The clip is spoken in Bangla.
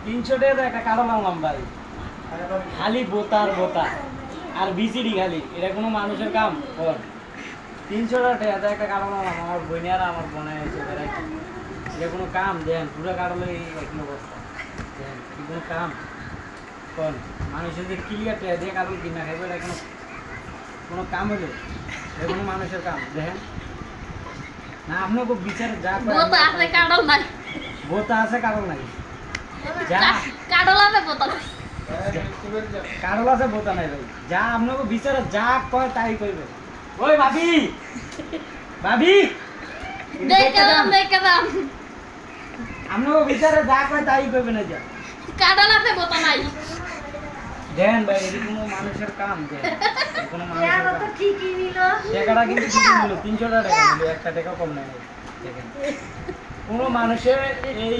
300 টাকা একটা কারণ আনলাম ভাই, খালি বোতার বোতা আর বিসিডি খালি, এটা কোনো মানুষের কাম? 300 টাকা একটা কারণ আনলাম, আমার বোনের আর আমার বোনের এসে বেড়াই, এটা কোনো কাম? দেন পুরো কারণে একই অবস্থা, দেন কি কোনো কাম? কোন মানুষের যে ক্লিয়ার টাকা দিয়ে কারণ কিনা খাইবে, এটা কোনো কোনো কাম হলো? এটা কোনো মানুষের কাম? দেখেন না, আপনাকে বিচারে যা বোতা আছে কাডল নাই, বোতা আছে কারণ নাই, যা কাডল আছে বোতা নাই। কারণ আছে বোতা নাই ভাই, যা আপনাকে বিচারে যা কয় তাই কইবে। ওই ভাবি, ভাবি দেখে দাম আপনাকে বিচারে যা কয় তাই কইবে না, যা কাডল আছে বোতা নাই। দেন ভাই, এটা কোনো মানুষের কাম? দেন কোনো মানুষের ইয়ার কাম? তো ঠিকই নিল। টাকাটা কিন্তু ঠিকই নিল, 300 টাকা নিল, একটা টাকা কম নেই। দেখেন কোনো মানুষের এই